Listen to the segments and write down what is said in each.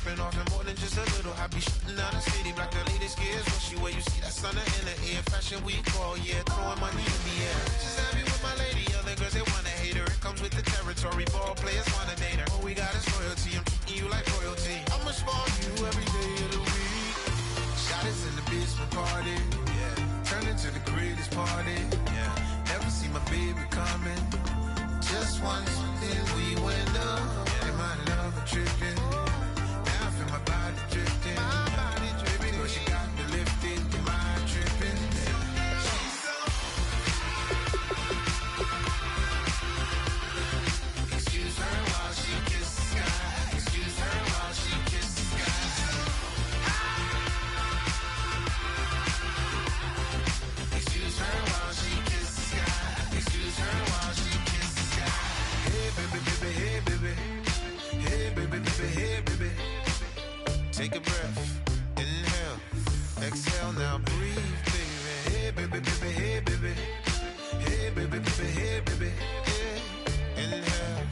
popping off and more than just a little. I be shooting down the city, black the latest gears. When she where you see that sun in the air. Fashion week all year, throwing money in the air. She's happy with my lady, other girls they wanna hate her. It comes with the territory, ball players wanna date her. All we got is loyalty, I'm treating you like royalty. I'ma spoil you every day of the week. Shot is in the basement party, yeah. Turn into the greatest party, yeah. Never see my baby coming. Just once, then we went up. Yeah. My love tripping. Now I feel my body drifting. My body dripping. But she got me lifted. My tripping. She's so. Excuse her while she kisses the sky. Excuse her while she kisses the sky. Excuse her while she kisses the sky. Excuse her while she kisses the sky. Hey baby, baby, hey baby. Hey baby, baby, hey baby. Take a breath, inhale, exhale, now breathe, baby. Hey baby, baby, hey baby. Hey baby, baby, hey baby. Hey. Inhale,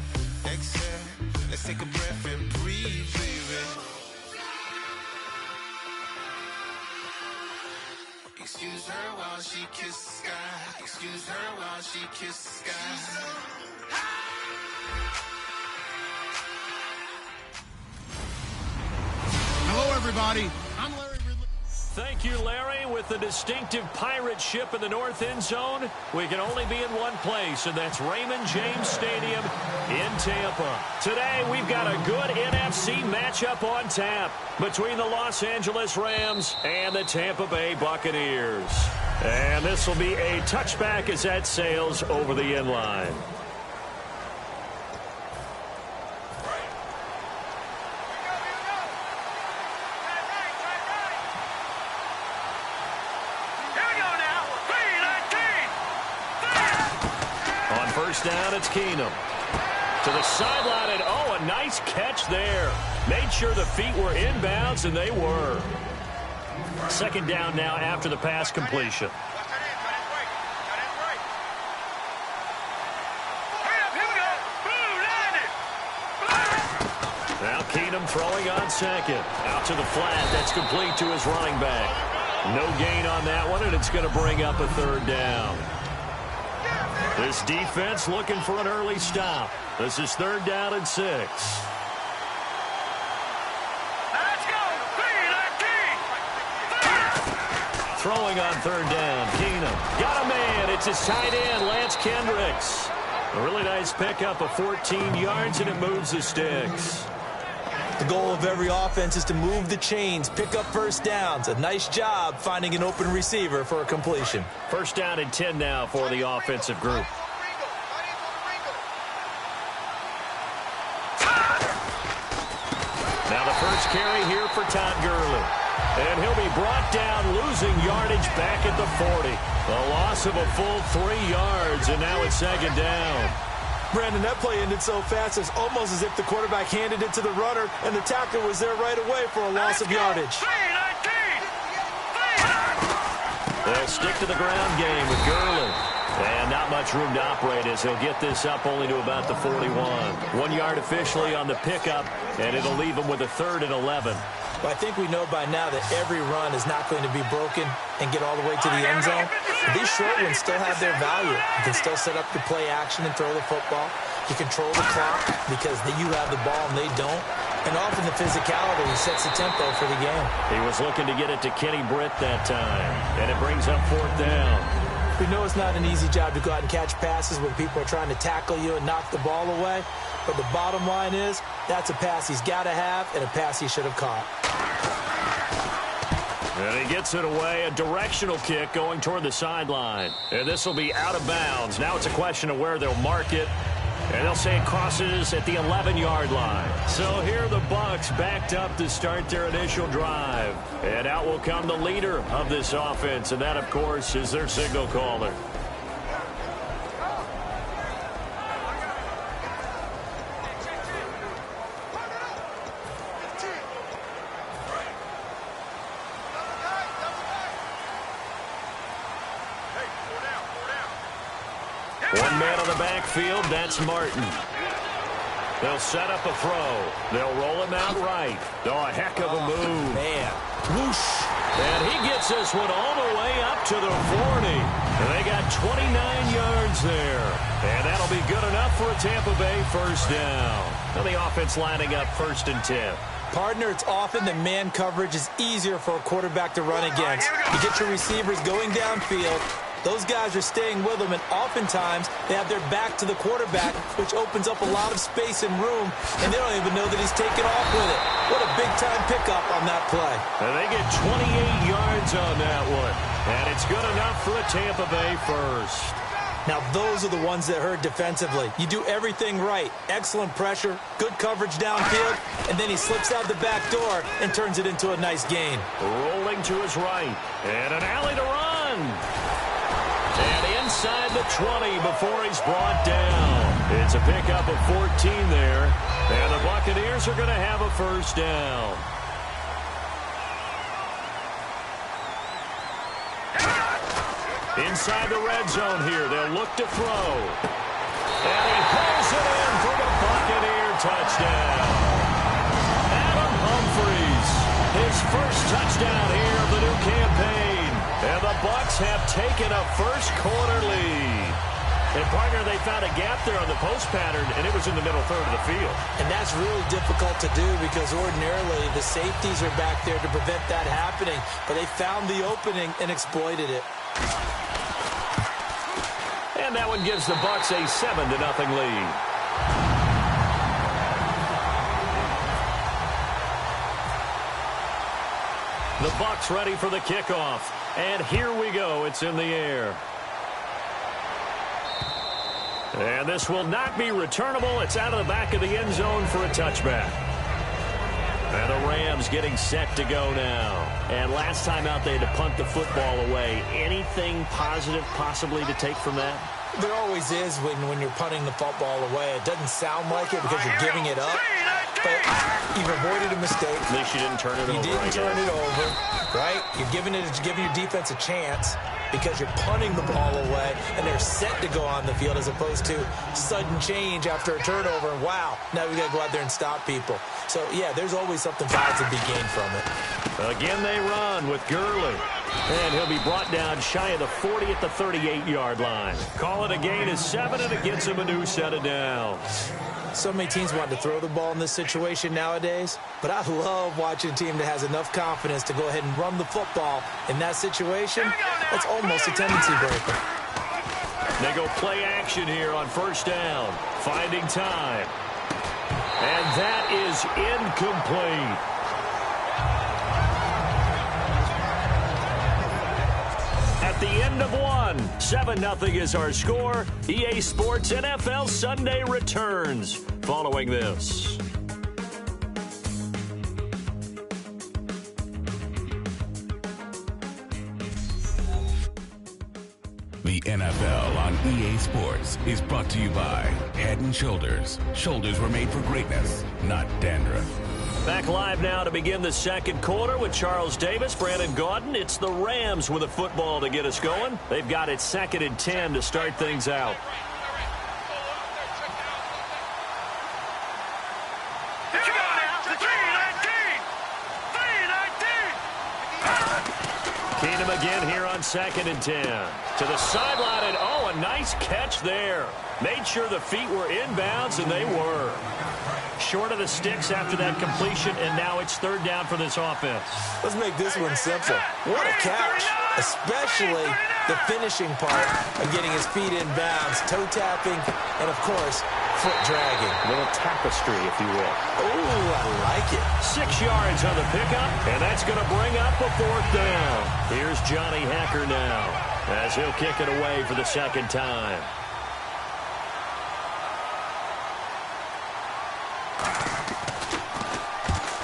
exhale, let's take a breath and breathe, baby. Excuse her while she kisses the sky. Excuse her while she kisses the sky. Hello, everybody. I'm Larry Ridley. Thank you, Larry. With the distinctive pirate ship in the north end zone, we can only be in one place, and that's Raymond James Stadium in Tampa. Today, we've got a good NFC matchup on tap between the Los Angeles Rams and the Tampa Bay Buccaneers. And this will be a touchback as that sails over the end line. First down, it's Keenum. To the sideline, and oh, a nice catch there. Made sure the feet were inbounds, and they were. Second down now after the pass completion. Now Keenum throwing on second. Out to the flat. That's complete to his running back. No gain on that one, and it's going to bring up a third down. This defense looking for an early stop. This is third down and 6. Let's go! Throwing on third down, Keenum. Got a man. It's his tight end, Lance Kendricks. A really nice pickup of 14 yards, and it moves the sticks. The goal of every offense is to move the chains, pick up first downs. A nice job finding an open receiver for a completion. First down and 10 now for the offensive group. Now the first carry here for Todd Gurley. And he'll be brought down, losing yardage back at the 40. A loss of a full 3 yards, and now it's second down. Brandon, that play ended so fast, it's almost as if the quarterback handed it to the runner, and the tackler was there right away for a loss of yardage. They'll stick to the ground game with Gurley. And not much room to operate as he'll get this up only to about the 41. 1 yard officially on the pickup, and it'll leave him with a 3rd and 11. But I think we know by now that every run is not going to be broken and get all the way to the end zone. But these short ones still have their value. You can still set up your play action and throw the football. You control the clock because you have the ball and they don't. And often the physicality sets the tempo for the game. He was looking to get it to Kenny Britt that time. And it brings up 4th down. We know it's not an easy job to go out and catch passes when people are trying to tackle you and knock the ball away. But the bottom line is, that's a pass he's got to have and a pass he should have caught. And he gets it away, a directional kick going toward the sideline. And this will be out of bounds. Now it's a question of where they'll mark it. And they'll say it crosses at the 11-yard line. So here are the Bucs backed up to start their initial drive. And out will come the leader of this offense. And that, of course, is their signal caller. One man on the backfield, that's Martin. They'll set up a throw. They'll roll him out right. Oh, a heck of a move. Man. Whoosh. And he gets this one all the way up to the 40. And they got 29 yards there. And that'll be good enough for a Tampa Bay first down. Now the offense lining up 1st and 10. Partner, it's often that man coverage is easier for a quarterback to run against. You get your receivers going downfield. Those guys are staying with them, and oftentimes they have their back to the quarterback, which opens up a lot of space and room, and they don't even know that he's taken off with it. What a big-time pickup on that play. And they get 28 yards on that one. And it's good enough for a Tampa Bay first. Now, those are the ones that hurt defensively. You do everything right. Excellent pressure, good coverage downfield, and then he slips out the back door and turns it into a nice gain. Rolling to his right, and an alley to run. And inside the 20 before he's brought down. It's a pickup of 14 there, and the Buccaneers are going to have a first down. Inside the red zone here, they'll look to throw. And he pulls it in for the Buccaneer touchdown. Adam Humphries, his first touchdown here of the new campaign. And the Bucs have taken a first-quarter lead. And, partner, they found a gap there on the post pattern, and it was in the middle third of the field. And that's really difficult to do because ordinarily the safeties are back there to prevent that happening. But they found the opening and exploited it. And that one gives the Bucs a 7-0 lead. The Bucs ready for the kickoff. And here we go. It's in the air. And this will not be returnable. It's out of the back of the end zone for a touchback. And the Rams getting set to go now. And last time out, they had to punt the football away. Anything positive possibly to take from that? There always is when you're punting the football away. It doesn't sound like it because you're giving it up. But you've avoided a mistake. At least you didn't turn it over. You didn't turn it over, right? You're giving your defense a chance because you're punting the ball away, and they're set to go on the field as opposed to sudden change after a turnover. And wow, now we got to go out there and stop people. So, yeah, there's always something positive to be gained from it. Again, they run with Gurley. And he'll be brought down shy of the 40 at the 38-yard line. Call it a gain of 7, and it gets him a new set of downs. So many teams want to throw the ball in this situation nowadays, but I love watching a team that has enough confidence to go ahead and run the football in that situation. That's almost a tendency breaker. They go play action here on first down, finding time. And that is incomplete. At the end of one, 7-0 is our score. EA Sports NFL Sunday returns following this. The NFL on EA Sports is brought to you by Head & Shoulders. Shoulders were made for greatness, not dandruff. Back live now to begin the second quarter with Charles Davis, Brandon Gaudin. It's the Rams with a football to get us going. They've got it 2nd and 10 to start things out. Keenum again here on 2nd and 10. To the sideline, and oh, a nice catch there. Made sure the feet were inbounds, and they were. Short of the sticks after that completion, and now it's 3rd down for this offense. Let's make this one simple. What a catch, especially the finishing part of getting his feet in bounds, toe tapping, and, of course, foot dragging. A little tapestry, if you will. Ooh, I like it. 6 yards on the pickup, and that's going to bring up a 4th down. Here's Johnny Hacker now as he'll kick it away for the 2nd time.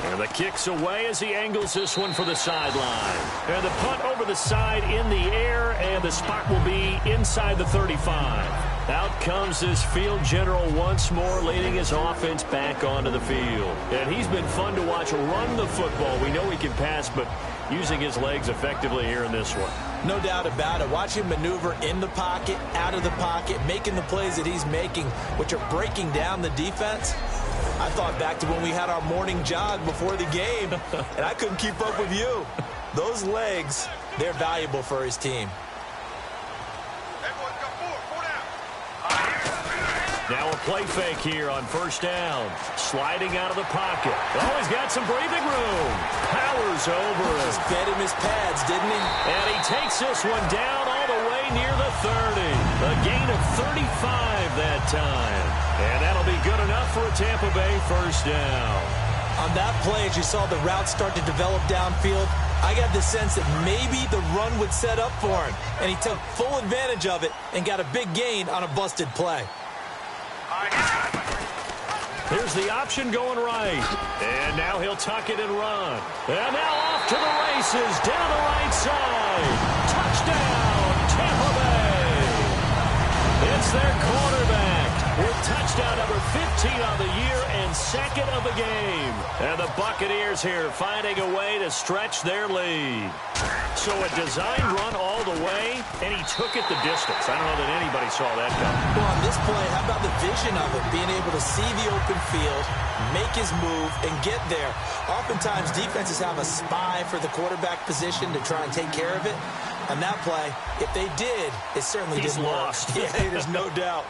And the kick's away as he angles this one for the sideline. And the punt over the side in the air, and the spot will be inside the 35. Out comes this field general once more, leading his offense back onto the field. And he's been fun to watch run the football. We know he can pass, but using his legs effectively here in this one. No doubt about it. Watch him maneuver in the pocket, out of the pocket, making the plays that he's making, which are breaking down the defense. I thought back to when we had our morning jog before the game, and I couldn't keep up with you. Those legs, they're valuable for his team. Now a play fake here on first down. Sliding out of the pocket. Oh, he's got some breathing room. Powers over it. Just fed him his pads, didn't he? And he takes this one down all the way near the 30. A gain of 35 that time. And that'll be good enough for a Tampa Bay first down. On that play, as you saw the route start to develop downfield, I got the sense that maybe the run would set up for him. And he took full advantage of it and got a big gain on a busted play. Here's the option going right. And now he'll tuck it and run. And now off to the races down the right side. Touchdown, Tampa Bay. It's their quarterback with touchdown number 15 on the year and second of the game. And the Buccaneers here finding a way to stretch their lead. So a design run all the way, and he took it the distance. I don't know that anybody saw that coming. Well, on this play, how about the vision of it? Being able to see the open field, make his move, and get there. Oftentimes, defenses have a spy for the quarterback position to try and take care of it. On that play, if they did, it certainly didn't work. Yeah, there's no doubt.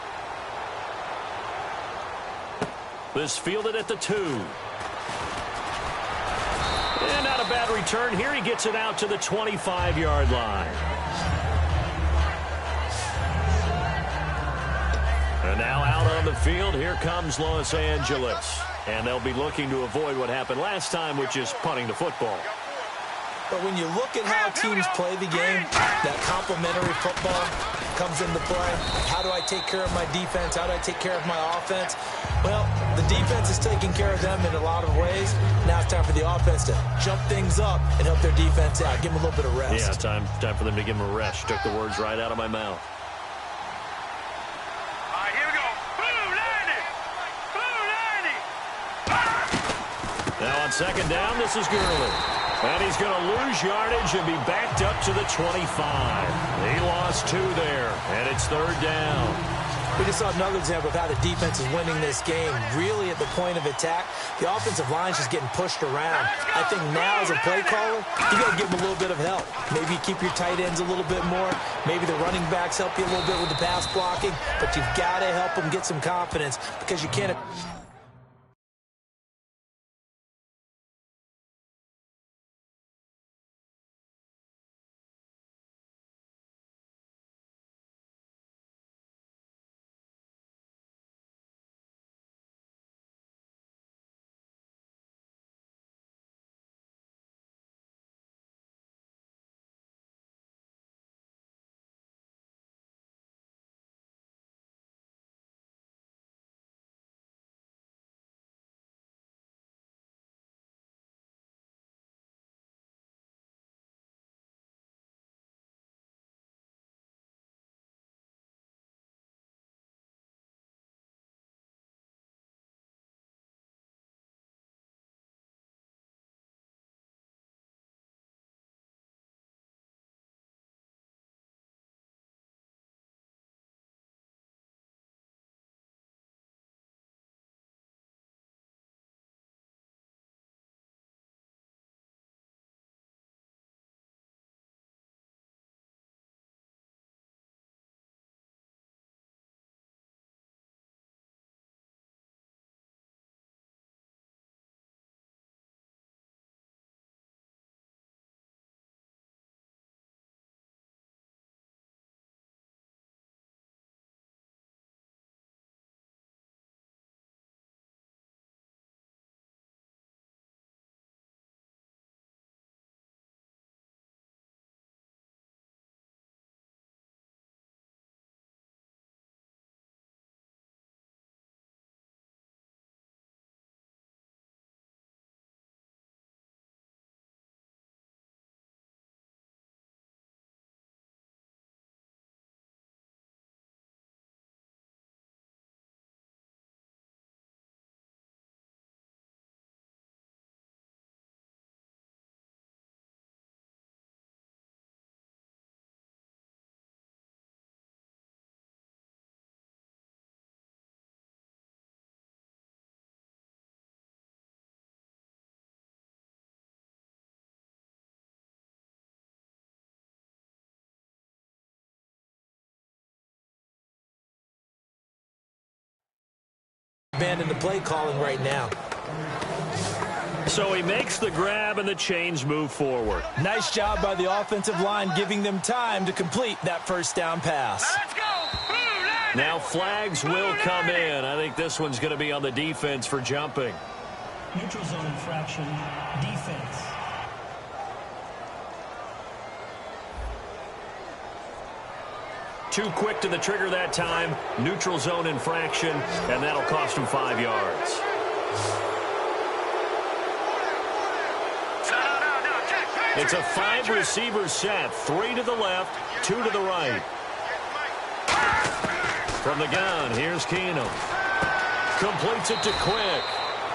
This fielded at the 2. And not a bad return here. He gets it out to the 25-yard line. And now out on the field, here comes Los Angeles. And they'll be looking to avoid what happened last time, which is punting the football. But when you look at how teams play the game, that complementary football comes into play. How do I take care of my defense? How do I take care of my offense? Well, the defense is taking care of them in a lot of ways. Now it's time for the offense to jump things up and help their defense out. Give them a little bit of rest. Yeah, time for them to give them a rest. Took the words right out of my mouth. All right, here we go. Boom, 90. Boom, 90. Now on second down, this is Gurley. And he's going to lose yardage and be backed up to the 25. He lost 2 there, and it's third down. We just saw another example of how the defense is winning this game. Really at the point of attack, the offensive line's just getting pushed around. I think now as a play caller, you got to give them a little bit of help. Maybe keep your tight ends a little bit more. Maybe the running backs help you a little bit with the pass blocking. But you've got to help them get some confidence because you can't... abandon the play calling right now. So he makes the grab and the chains move forward. Nice job by the offensive line giving them time to complete that first down pass. Let's go. Now flags will come in. I think this one's going to be on the defense for jumping. Neutral zone infraction, defense. Too quick to the trigger that time. Neutral zone infraction, and that'll cost him 5 yards. It's a 5-receiver set. 3 to the left, 2 to the right. From the gun, here's Keenum. Completes it to Quick.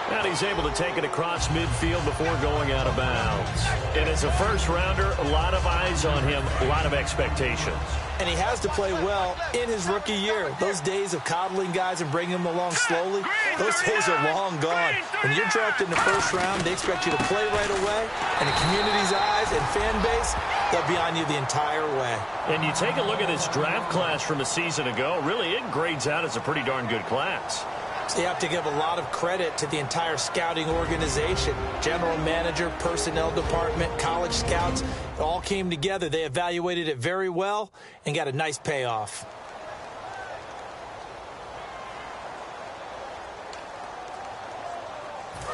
And he's able to take it across midfield before going out of bounds. And as a first-rounder, a lot of eyes on him, a lot of expectations. And he has to play well in his rookie year. Those days of coddling guys and bringing them along slowly, those days are long gone. When you're drafted in the first round, they expect you to play right away. And the community's eyes and fan base, they'll be on you the entire way. And you take a look at this draft class from a season ago, really it grades out as a pretty darn good class. So you have to give a lot of credit to the entire scouting organization. General manager, personnel department, college scouts, it all came together. They evaluated it very well and got a nice payoff.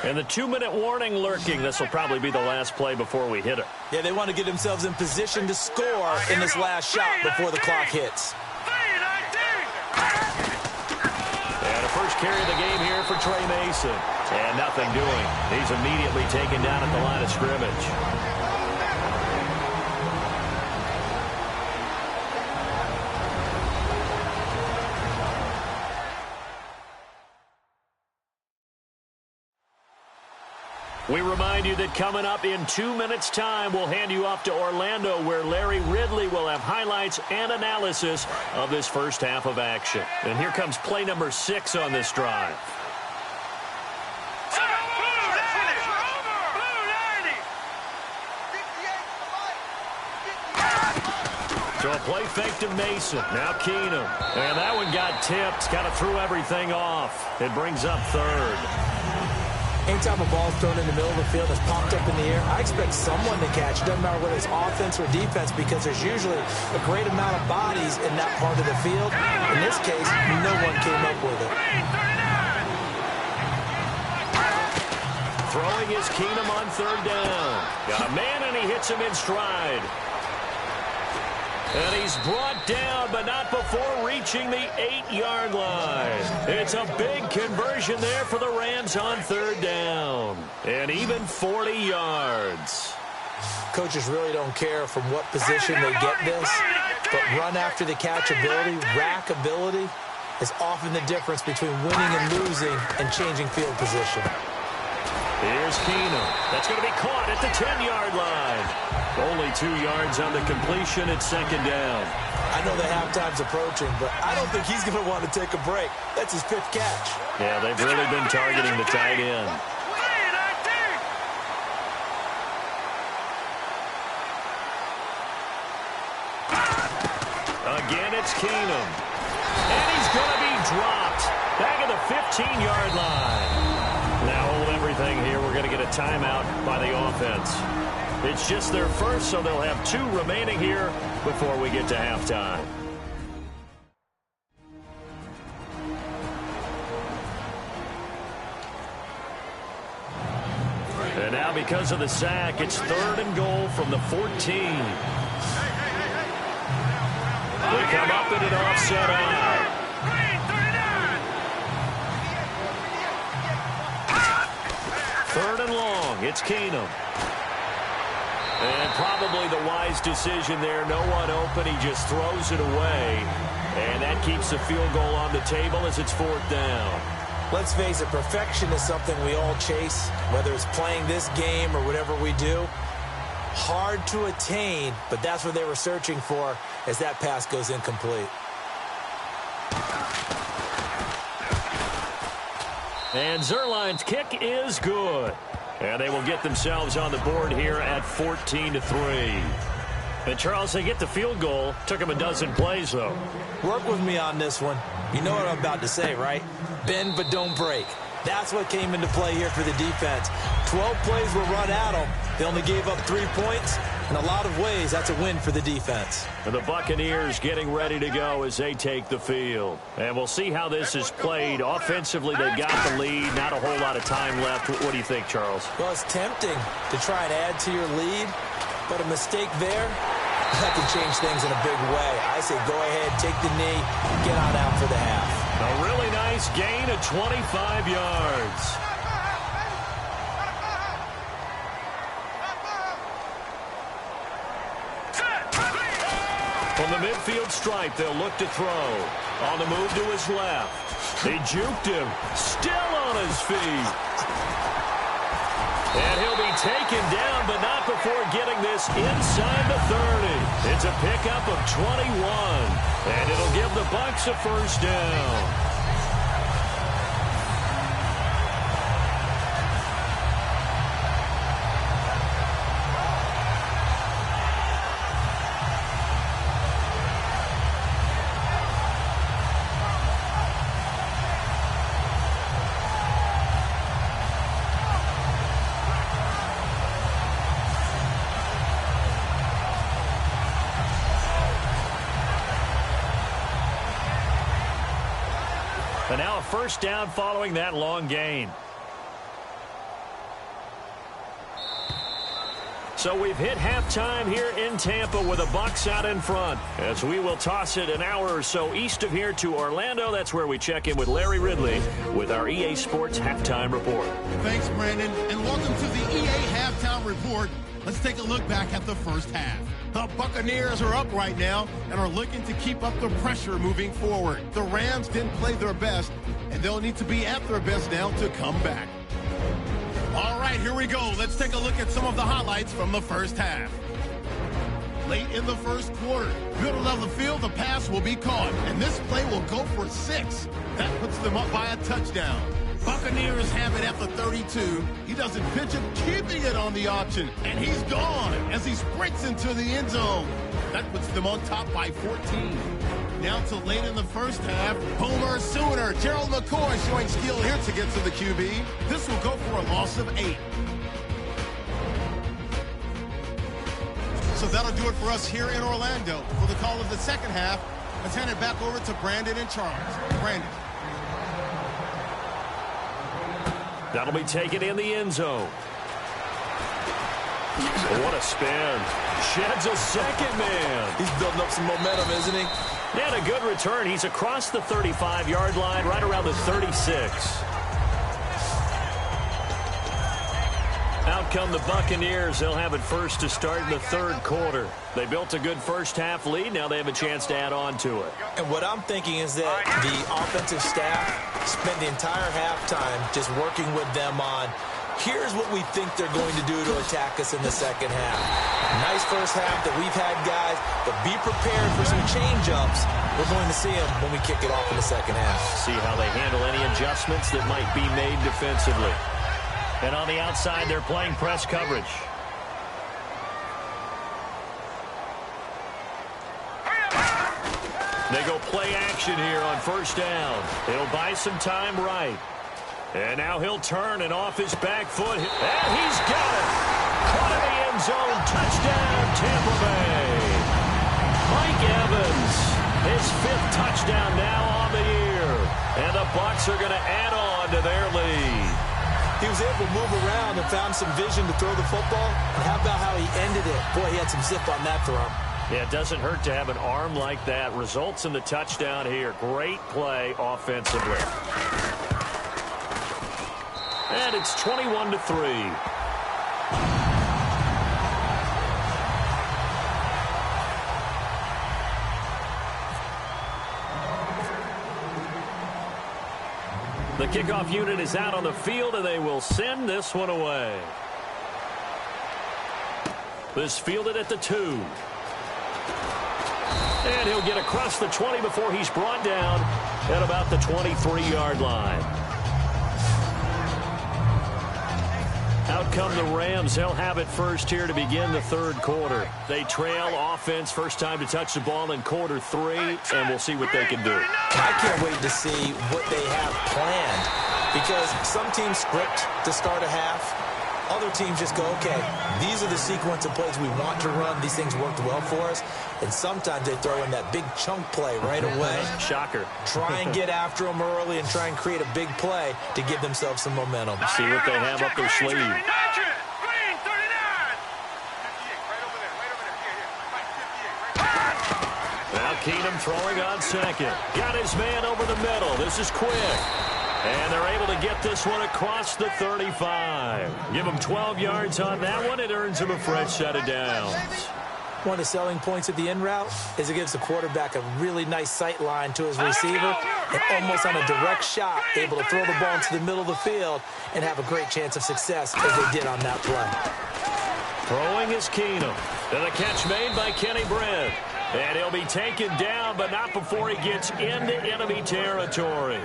And the 2-minute warning lurking. This will probably be the last play before we hit it. Yeah, they want to get themselves in position to score in this last shot before the clock hits. First carry of the game here for Trey Mason. And nothing doing. He's immediately taken down at the line of scrimmage. We remind you that coming up in 2 minutes' time, we'll hand you off to Orlando, where Larry Ridley will have highlights and analysis of this first half of action. And here comes play number 6 on this drive. So a play fake to Mason. Now Keenum. And that one got tipped. Kind of threw everything off. It brings up third. Anytime a ball is thrown in the middle of the field that's popped up in the air, I expect someone to catch. It doesn't matter whether it's offense or defense, because there's usually a great amount of bodies in that part of the field. In this case, no one came up with it. Throwing is Keenum on third down. Got a man, and he hits him in stride. And he's brought down, but not before reaching the 8-yard line. It's a big conversion there for the Rams on third down. And even 40 yards. Coaches really don't care from what position they get this, but run after the catch ability, rack ability, is often the difference between winning and losing and changing field position. Here's Keenum. That's going to be caught at the 10-yard line. Only 2 yards on the completion at second down. I know the halftime's approaching, but I don't think he's going to want to take a break. That's his 5th catch. Yeah, they've really been targeting the tight end. Again, it's Keenum. And he's going to be dropped back at the 15-yard line. Now hold everything here. We're going to get a timeout by the offense. It's just their first, so they'll have 2 remaining here before we get to halftime. And now because of the sack, it's 3rd and goal from the 14. We come up in an offset eye. 3rd and long. It's Keenum. And probably the wise decision there. No one open. He just throws it away. And that keeps the field goal on the table as it's 4th down. Let's face it, perfection is something we all chase, whether it's playing this game or whatever we do. Hard to attain, but that's what they were searching for as that pass goes incomplete. And Zerline's kick is good. And they will get themselves on the board here at 14-3. And, Charles, they get the field goal. Took them a dozen plays, though. Work with me on this one. You know what I'm about to say, right? Bend but don't break. That's what came into play here for the defense. 12 plays were run at them. They only gave up 3 points. In a lot of ways, that's a win for the defense. And the Buccaneers getting ready to go as they take the field. And we'll see how this is played. Offensively, they got the lead. Not a whole lot of time left. What do you think, Charles? Well, it's tempting to try and add to your lead, but a mistake there, that can change things in a big way. I say go ahead, take the knee, get on out for the half. A really nice gain of 25 yards. From the midfield stripe, they'll look to throw. On the move to his left. They juked him. Still on his feet. And he'll be taken down, but not before getting this inside the 30. It's a pickup of 21. And it'll give the Bucs a first down. And now a first down following that long gain. So we've hit halftime here in Tampa with the Bucs out in front. As we will toss it an hour or so east of here to Orlando. That's where we check in with Larry Ridley with our EA Sports Halftime Report. Thanks, Brandon, and welcome to the EA Halftime Report. Let's take a look back at the first half. The Buccaneers are up right now and are looking to keep up the pressure moving forward. The Rams didn't play their best, and they'll need to be at their best now to come back. All right, here we go. Let's take a look at some of the highlights from the first half. Late in the first quarter, middle of the field, the pass will be caught, and this play will go for 6. That puts them up by a touchdown. Buccaneers have it at the 32. He doesn't pitch it, keeping it on the option, and he's gone as he sprints into the end zone. That puts them on top by 14. Now to late in the first half, Homer Sooner, Gerald McCoy showing skill here to get to the QB. This will go for a loss of 8. So that'll do it for us here in Orlando. For the call of the second half, let's hand it back over to Brandon and Charles. Brandon. That'll be taken in the end zone. What a spin. Sheds a second man. He's building up some momentum, isn't he? And a good return. He's across the 35-yard line, right around the 36. Out come the Buccaneers. They'll have it first to start in the third quarter. They built a good first half lead. Now they have a chance to add on to it. And what I'm thinking is that the offensive staff spent the entire halftime just working with them on, here's what we think they're going to do to attack us in the second half. Nice first half that we've had, guys, but be prepared for some change-ups. We're going to see them when we kick it off in the second half. See how they handle any adjustments that might be made defensively. And on the outside, they're playing press coverage. They go play action here on first down. It'll buy some time right. And now he'll turn and off his back foot. And he's got it. Caught in the end zone. Touchdown, Tampa Bay. Mike Evans, his 5th touchdown now on the year. And the Bucs are going to add on to their lead. He was able to move around and found some vision to throw the football. And how about how he ended it? Boy, he had some zip on that throw. Yeah, it doesn't hurt to have an arm like that. Results in the touchdown here. Great play offensively. And it's 21-3. The kickoff unit is out on the field, and they will send this one away. This fielded at the 2. And he'll get across the 20 before he's brought down at about the 23-yard line. Out come the Rams. They'll have it first here to begin the third quarter. They trail offense, first time to touch the ball in quarter 3, and we'll see what they can do. I can't wait to see what they have planned, because some teams script to start a half. Other teams just go, okay, these are the sequence of plays we want to run. These things worked well for us. And sometimes they throw in that big chunk play right away. Shocker. Try and get after them early and try and create a big play to give themselves some momentum. See what they have up their sleeve. Now Keenum throwing on second. Got his man over the middle. This is quick. And they're able to get this one across the 35. Give him 12 yards on that one. It earns him a fresh set of downs. One of the selling points of the in route is it gives the quarterback a really nice sight line to his receiver, and almost on a direct shot, able to throw the ball into the middle of the field and have a great chance of success as they did on that play. Throwing is Keenum. And the catch made by Kenny Britt. And he'll be taken down, but not before he gets into enemy territory.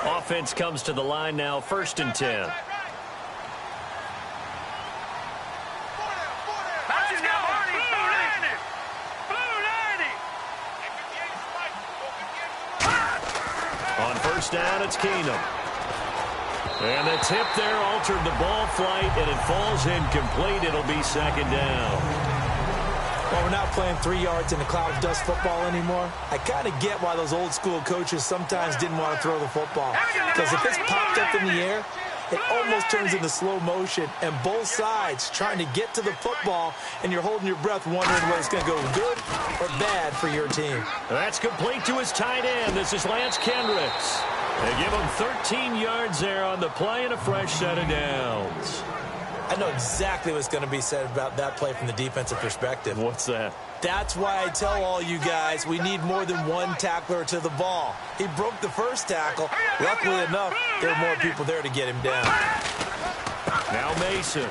Offense comes to the line now, 1st and 10. On 1st down, it's Keenum. And the tip there altered the ball flight, and it falls incomplete. It'll be 2nd down. Well, we're not playing 3 yards in a cloud of dust football anymore. I kind of get why those old school coaches sometimes didn't want to throw the football. Because if it's popped up in the air, it almost turns into slow motion, and both sides trying to get to the football, and you're holding your breath wondering whether it's going to go good or bad for your team. That's complete to his tight end. This is Lance Kendricks. They give him 13 yards there on the play and a fresh set of downs. I know exactly what's going to be said about that play from the defensive perspective. What's that? That's why I tell all you guys we need more than one tackler to the ball. He broke the first tackle. Luckily enough, there were more people there to get him down. Now Mason.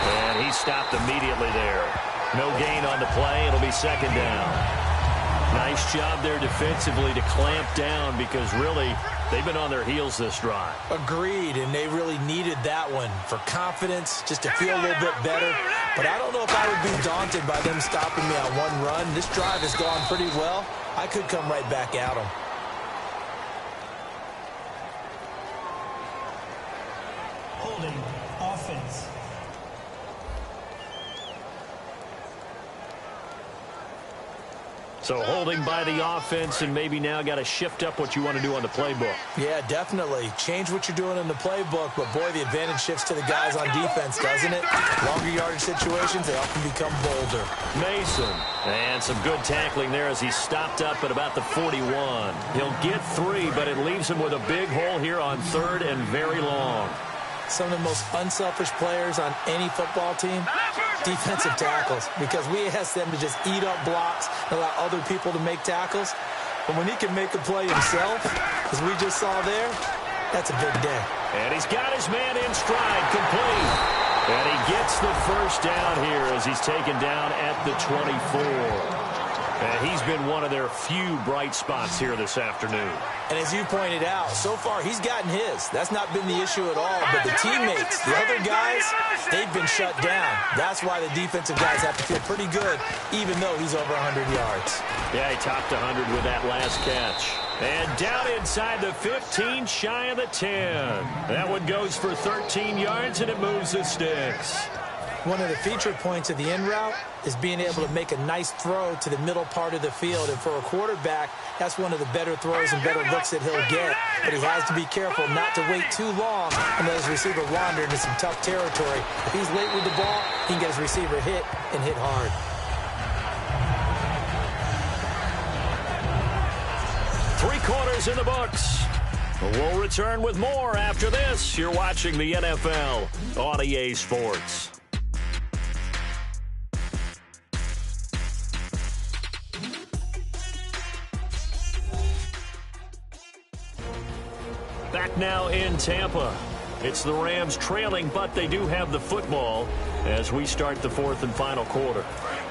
And he stopped immediately there. No gain on the play. It'll be 2nd down. Nice job there defensively to clamp down, because really they've been on their heels this drive. Agreed, and they really needed that one for confidence, just to feel a little bit better. But I don't know if I would be daunted by them stopping me on one run. This drive has gone pretty well. I could come right back at them. Holding offense. So holding by the offense, and maybe now got to shift up what you want to do on the playbook. Yeah, definitely. Change what you're doing in the playbook, but boy, the advantage shifts to the guys on defense, doesn't it? Longer yardage situations, they often become bolder. Mason. And some good tackling there as he stopped up at about the 41. He'll get 3, but it leaves him with a big hole here on 3rd and very long. Some of the most unselfish players on any football team, defensive tackles, because we ask them to just eat up blocks and allow other people to make tackles. But when he can make a play himself, as we just saw there, that's a big day. And he's got his man in stride, complete. And he gets the first down here as he's taken down at the 24. And he's been one of their few bright spots here this afternoon. And as you pointed out, so far he's gotten his. That's not been the issue at all. But the teammates, the other guys, they've been shut down. That's why the defensive guys have to feel pretty good, even though he's over 100 yards. Yeah, he topped 100 with that last catch. And down inside the 15, shy of the 10. That one goes for 13 yards, and it moves the sticks. One of the feature points of the in route is being able to make a nice throw to the middle part of the field. And for a quarterback, that's one of the better throws and better looks that he'll get. But he has to be careful not to wait too long and let his receiver wander into some tough territory. If he's late with the ball, he can get his receiver hit and hit hard. Three quarters in the books. We'll return with more after this. You're watching the NFL on EA Sports. Back now in Tampa. It's the Rams trailing, but they do have the football as we start the fourth and final quarter.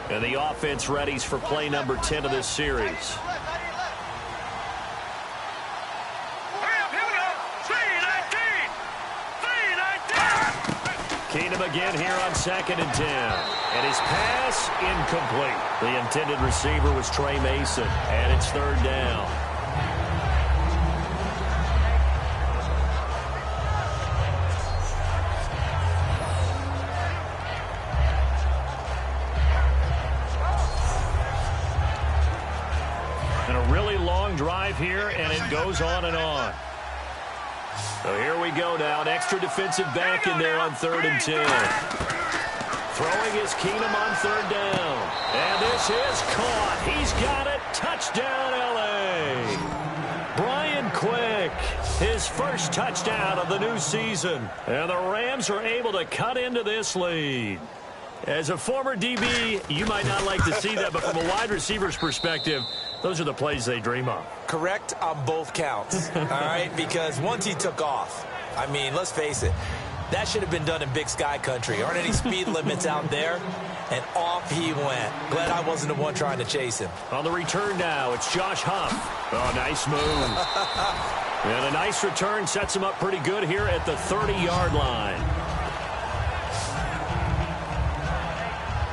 And the offense readies for play number 10 of this series. Keenum again here on 2nd and 10. And his pass incomplete. The intended receiver was Trey Mason. And it's 3rd down. And a really long drive here, and it goes on and on. So here we go now. An extra defensive back in there on 3rd and 10. Throwing is Keenum on 3rd down. And this is caught. He's got it. Touchdown, L.A. Brian Quick, his first touchdown of the new season. And the Rams are able to cut into this lead. As a former DB, you might not like to see that, but from a wide receiver's perspective, those are the plays they dream of. Correct on both counts, all right? Because once he took off, I mean, let's face it, that should have been done in Big Sky country. Aren't any speed limits out there? And off he went. Glad I wasn't the one trying to chase him. On the return now, it's Josh Huff. Oh, nice move. And a nice return sets him up pretty good here at the 30-yard line.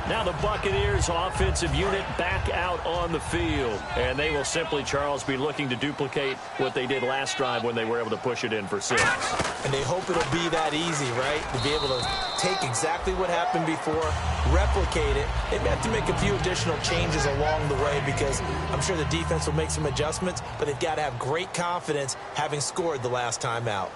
Now the Buccaneers offensive unit back out on the field. And they will simply, Charles, be looking to duplicate what they did last drive when they were able to push it in for 6. And they hope it'll be that easy, right? To be able to take exactly what happened before, replicate it. They may have to make a few additional changes along the way because I'm sure the defense will make some adjustments, but they've got to have great confidence having scored the last time out.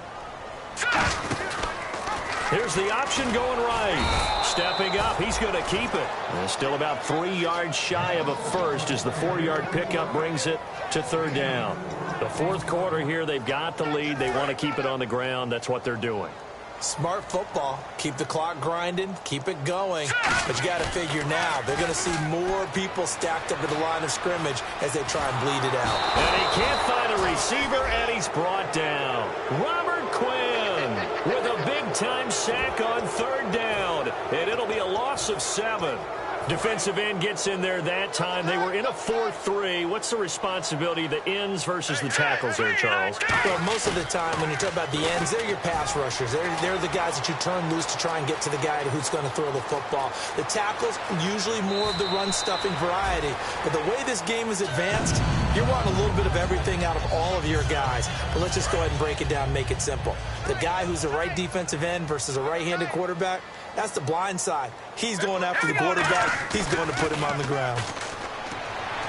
Here's the option going right. Stepping up, he's going to keep it. And still about 3 yards shy of a first as the 4-yard pickup brings it to 3rd down. The fourth quarter here, they've got the lead. They want to keep it on the ground. That's what they're doing. Smart football. Keep the clock grinding. Keep it going. But you got to figure now, they're going to see more people stacked up at the line of scrimmage as they try and bleed it out. And he can't find a receiver, and he's brought down. Robert Quinn with a big-time sack on 3rd down. And it'll be a loss of 7. Defensive end gets in there that time. They were in a 4-3. What's the responsibility of the ends versus the tackles there, Charles? Well, most of the time when you talk about the ends, they're your pass rushers. They're the guys that you turn loose to try and get to the guy who's going to throw the football. The tackles, usually more of the run-stuffing variety. But the way this game is advanced, you're wanting a little bit of everything out of all of your guys. But let's just go ahead and break it down and make it simple. The guy who's the right defensive end versus a right-handed quarterback, that's the blind side. He's going after the quarterback. He's going to put him on the ground.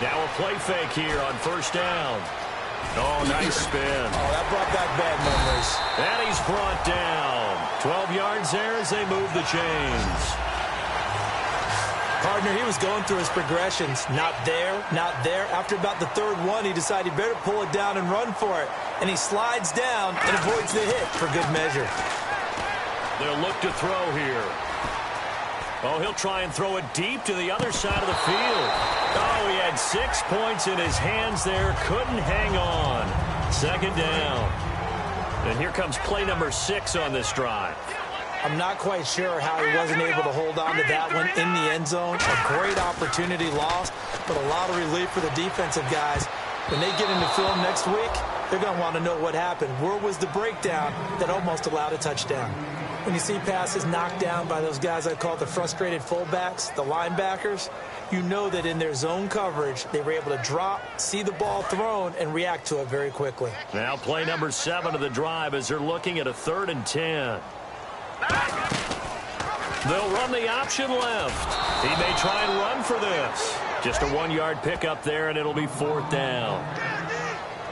Now a play fake here on 1st down. Oh, nice spin. Oh, that brought back bad memories. And he's brought down. 12 yards there as they move the chains. Partner, he was going through his progressions. Not there, not there. After about the 3rd one, he decided he better pull it down and run for it. And he slides down and avoids the hit for good measure. They'll look to throw here. Oh, he'll try and throw it deep to the other side of the field. Oh, he had 6 points in his hands there. Couldn't hang on. 2nd down. And here comes play number 6 on this drive. I'm not quite sure how he wasn't able to hold on to that one in the end zone. A great opportunity lost, but a lot of relief for the defensive guys. When they get into film next week, they're going to want to know what happened. Where was the breakdown that almost allowed a touchdown? When you see passes knocked down by those guys I call the frustrated fullbacks, the linebackers, you know that in their zone coverage, they were able to drop, see the ball thrown, and react to it very quickly. Now play number 7 of the drive as they're looking at a 3rd and 10. They'll run the option left. He may try and run for this. Just a 1-yard pickup there, and it'll be 4th down.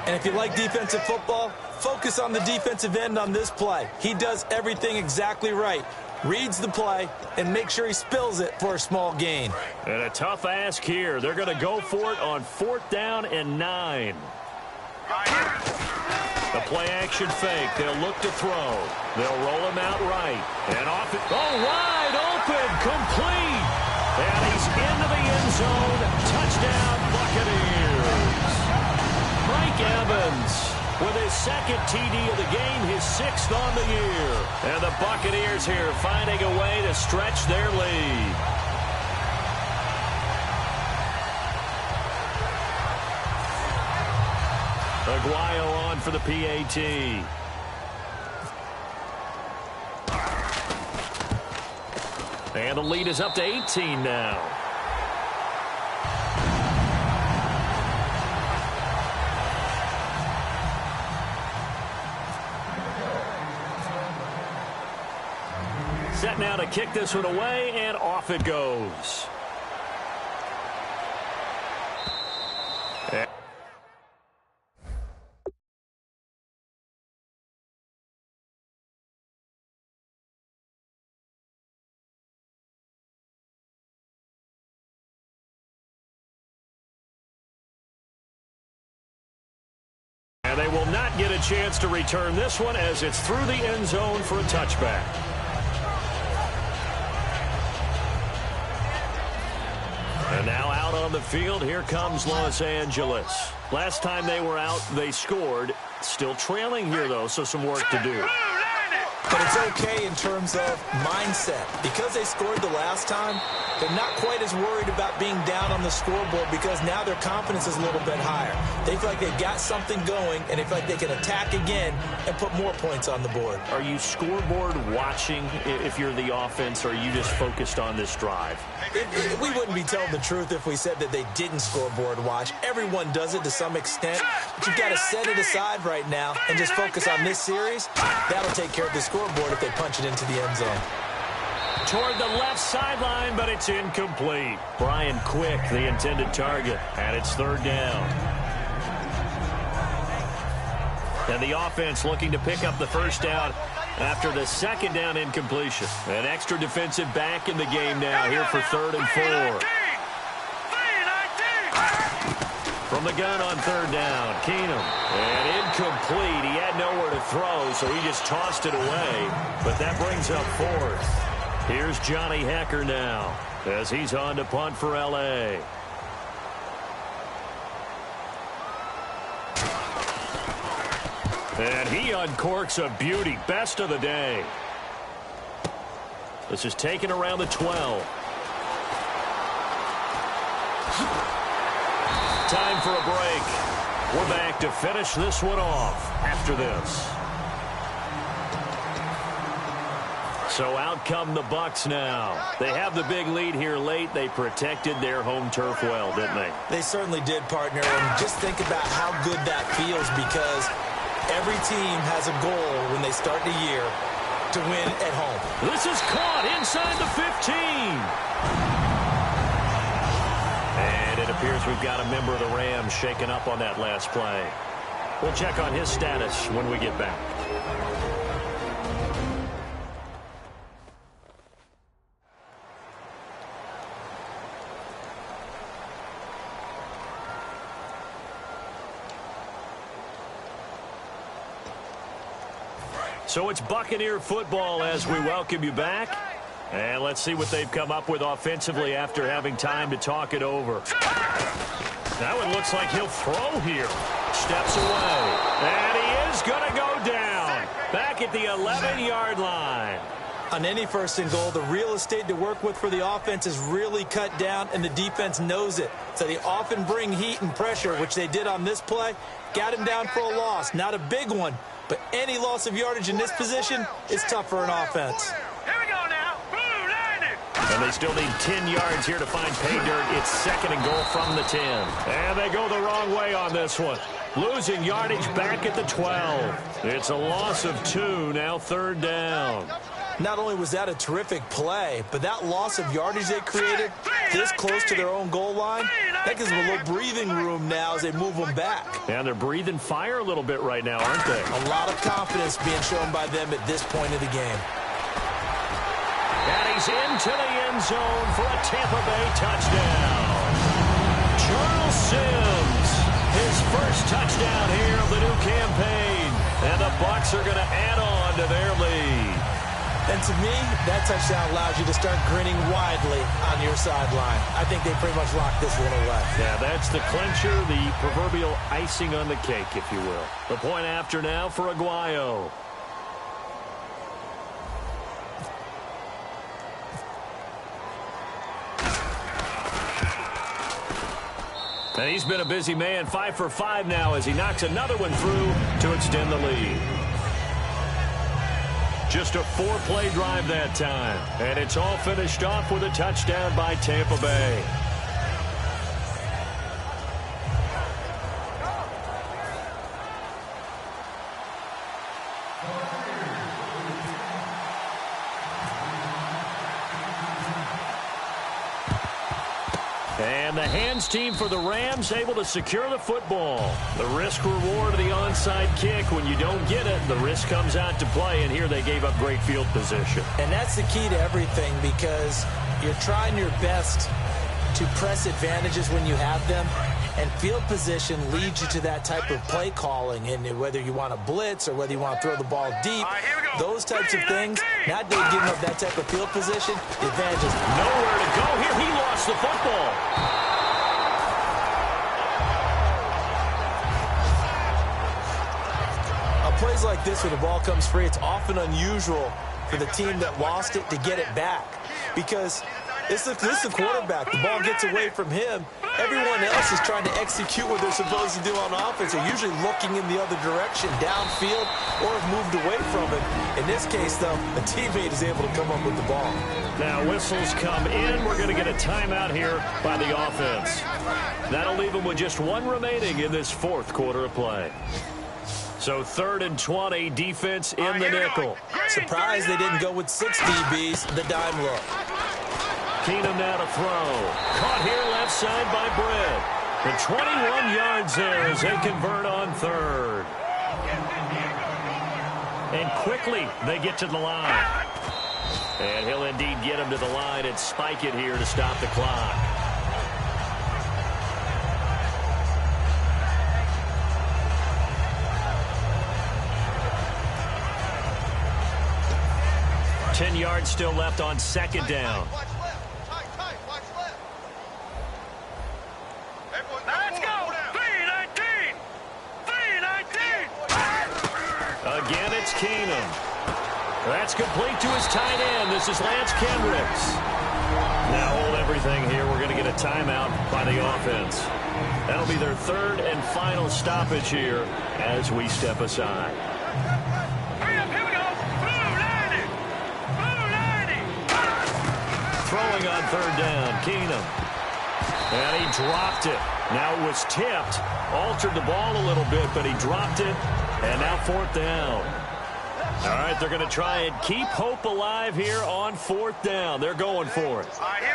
And if you like defensive football, focus on the defensive end on this play. He does everything exactly right. Reads the play and make sure he spills it for a small gain. And a tough ask here. They're going to go for it on 4th down and 9. The play action fake. They'll look to throw. They'll roll him out right. And off it. Oh, wide open. Complete. And he's into the end zone. Touchdown, Buccaneers. Mike Evans with his second TD of the game, his 6th on the year. And the Buccaneers here finding a way to stretch their lead. Aguayo on for the PAT. And the lead is up to 18 now. Set now to kick this one away, and off it goes. And they will not get a chance to return this one as it's through the end zone for a touchback. And now out on the field, here comes Los Angeles. Last time they were out, they scored. Still trailing here, though, so some work to do. But it's okay in terms of mindset. Because they scored the last time, they're not quite as worried about being down on the scoreboard because now their confidence is a little bit higher. They feel like they've got something going, and they feel like they can attack again and put more points on the board. Are you scoreboard watching if you're the offense, or are you just focused on this drive? We wouldn't be telling the truth if we said that they didn't scoreboard watch. Everyone does it to some extent, but you've got to set it aside right now and just focus on this series. That'll take care of the scoreboard if they punch it into the end zone. Toward the left sideline, but it's incomplete. Brian Quick, the intended target, and it's 3rd down. And the offense looking to pick up the 1st down after the 2nd down incompletion. An extra defensive back in the game now here for 3rd and 4. From the gun on 3rd down, Keenum. And incomplete. He had nowhere to throw, so he just tossed it away. But that brings up 4th. Here's Johnny Hecker now as he's on to punt for L.A. And he uncorks a beauty. Best of the day. This is taken around the 12. Time for a break. We're back to finish this one off after this. So out come the Bucs now. They have the big lead here late. They protected their home turf well, didn't they? They certainly did, partner. And just think about how good that feels, because every team has a goal when they start the year to win at home. This is caught inside the 15. And it appears we've got a member of the Rams shaken up on that last play. We'll check on his status when we get back. So it's Buccaneer football as we welcome you back. And let's see what they've come up with offensively after having time to talk it over. That one looks like he'll throw here. Steps away. And he is going to go down. Back at the 11-yard line. On any 1st and goal, the real estate to work with for the offense is really cut down, and the defense knows it. So they often bring heat and pressure, which they did on this play. Got him down for a loss. Not a big one, but any loss of yardage in this position is tough for an offense. Here we go now. And they still need 10 yards here to find pay dirt. It's 2nd and goal from the 10. And they go the wrong way on this one. Losing yardage back at the 12. It's a loss of 2, now 3rd down. Not only was that a terrific play, but that loss of yardage they created this close to their own goal line, that gives them a little breathing room now as they move them back. And they're breathing fire a little bit right now, aren't they? A lot of confidence being shown by them at this point of the game. And he's into the end zone for a Tampa Bay touchdown. Charles Sims, his first touchdown here of the new campaign. And the Bucs are going to add on to their lead. And to me, that touchdown allows you to start grinning widely on your sideline. I think they pretty much locked this one away. Yeah, that's the clincher, the proverbial icing on the cake, if you will. The point after now for Aguayo. And he's been a busy man, 5 for 5 now as he knocks another one through to extend the lead. Just a 4-play drive that time. And it's all finished off with a touchdown by Tampa Bay. And the hands team for the Rams able to secure the football. The risk reward of the onside kick. When you don't get it, the risk comes out to play, and here they gave up great field position. And that's the key to everything, because you're trying your best to press advantages when you have them, and field position leads you to that type of play calling. And whether you want to blitz or whether you want to throw the ball deep, those types of things, nowadays giving up that type of field position, the advantage is nowhere to go here. He lost the football. Plays like this where the ball comes free, it's often unusual for the team that lost it to get it back, because this is the quarterback. The ball gets away from him. Everyone else is trying to execute what they're supposed to do on offense. They're usually looking in the other direction, downfield, or have moved away from it. In this case, though, a teammate is able to come up with the ball. Now whistles come in. We're going to get a timeout here by the offense. That'll leave them with just one remaining in this fourth quarter of play. So 3rd and 20, defense in the nickel. Surprised they didn't go with 6 DBs, the dime look. Keenum now to throw. Caught here left side by Britt. The 21 yards there as they convert on 3rd. And quickly they get to the line. And he'll indeed get him to the line and spike it here to stop the clock. Ten yards still left on 2nd down. Let's go! 3-19! 3-19! Again, it's Keenum. That's complete to his tight end. This is Lance Kendricks. Now hold everything here. We're going to get a timeout by the offense. That'll be their 3rd and final stoppage here as we step aside. Throwing on 3rd down, Keenum. And he dropped it. Now it was tipped. Altered the ball a little bit, but he dropped it. And now 4th down. All right, they're going to try and keep hope alive here on 4th down. They're going for it.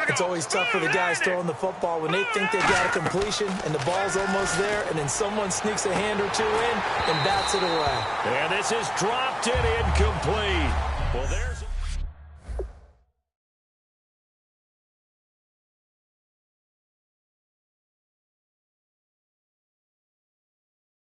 It's always tough for the guys throwing the football when they think they've got a completion and the ball's almost there, and then someone sneaks a hand or two in and bats it away. And this is dropped it incomplete. Well, there.